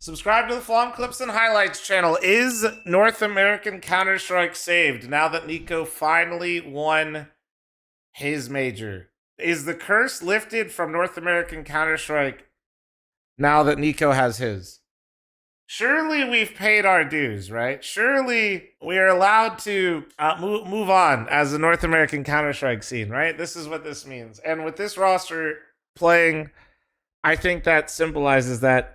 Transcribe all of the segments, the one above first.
Subscribe to the fl0m Clips and Highlights channel. Is North American Counter-Strike saved now that Nico finally won his major? Is the curse lifted from North American Counter-Strike now that Nico has his? Surely we've paid our dues, right? Surely we are allowed to move on as a North American Counter-Strike scene, right? This is what this means. And with this roster playing, I think that symbolizes that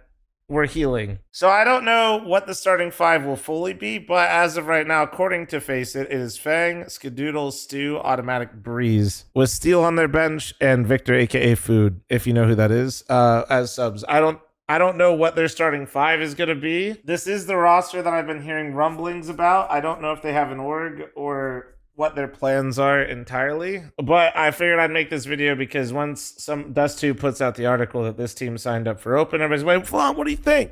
we're healing. So I don't know what the starting five will fully be, but as of right now, according to Faceit, it is fl0m, Skadoodle, Stu, Automatic, Breeze, with Steel on their bench and Victor, aka Food, if you know who that is, as subs. I don't know what their starting five is going to be. This is the roster that I've been hearing rumblings about. I don't know if they have an org or what their plans are entirely, but I figured I'd make this video because once Dust2 puts out the article that this team signed up for Open, everybody's like, fl0m, what do you think?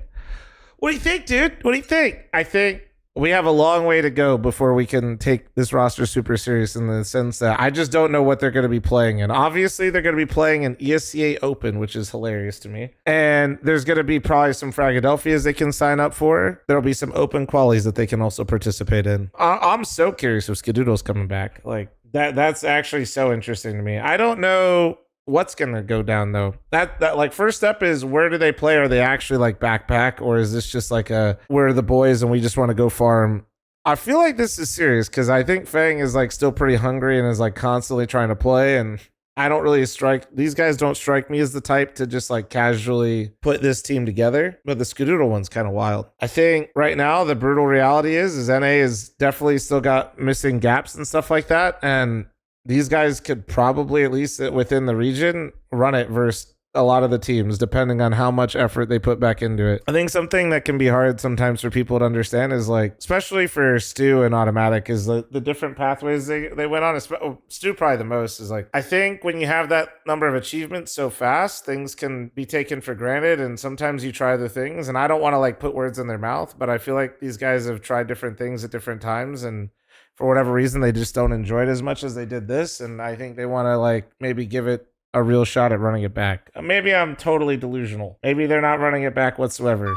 What do you think, dude? What do you think? I think we have a long way to go before we can take this roster super serious, in the sense that I just don't know what they're going to be playing in. Obviously, they're going to be playing in ESCA Open, which is hilarious to me. And there's going to be probably some Fragadelphias they can sign up for. There'll be some open qualies that they can also participate in. I'm so curious if Skadoodle's coming back. Like, that's actually so interesting to me. I don't know what's gonna go down though. That like, first step is, where do they play? Are they actually like backpack, or is this just like we're the boys and we just want to go farm? I feel like this is serious because I think fl0m is like still pretty hungry and is like constantly trying to play, and I don't really these guys don't strike me as the type to just like casually put this team together. But the Skadoodle one's kind of wild. I think right now the brutal reality is NA is definitely still got missing gaps and stuff like that, and these guys could probably, at least within the region, run it versus a lot of the teams, depending on how much effort they put back into it. I think something that can be hard sometimes for people to understand is, like, especially for Stu and Automatic, is the different pathways they went on. Stu probably the most is like, I think when you have that number of achievements so fast, things can be taken for granted, and sometimes you try the things, and I don't want to like put words in their mouth, but I feel like these guys have tried different things at different times, and for whatever reason, they just don't enjoy it as much as they did this. And I think they want to like maybe give it a real shot at running it back. Maybe I'm totally delusional. Maybe they're not running it back whatsoever,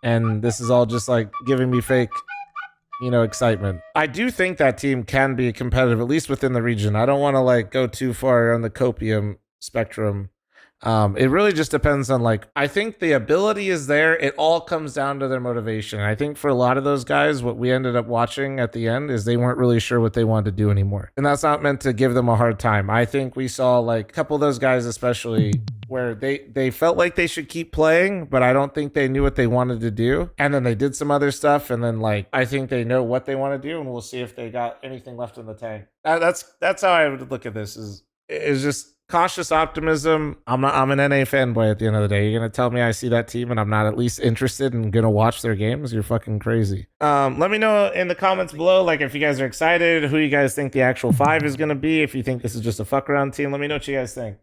and this is all just like giving me fake, excitement. I do think that team can be competitive, at least within the region. I don't want to like go too far on the copium spectrum. It really just depends on, like, I think the ability is there. It all comes down to their motivation. I think for a lot of those guys, what we ended up watching at the end is they weren't really sure what they wanted to do anymore. And that's not meant to give them a hard time. I think we saw like a couple of those guys, especially, where they felt like they should keep playing, but I don't think they knew what they wanted to do. And then they did some other stuff, and then like, I think they know what they want to do, and we'll see if they got anything left in the tank. That's how I would look at this, is just cautious optimism. I'm an NA fanboy at the end of the day. You're gonna tell me I see that team and I'm not at least interested and gonna watch their games? You're fucking crazy. Let me know in the comments below, like, if you guys are excited, who you guys think the actual five is gonna be, if you think this is just a fuck around team. Let me know what you guys think.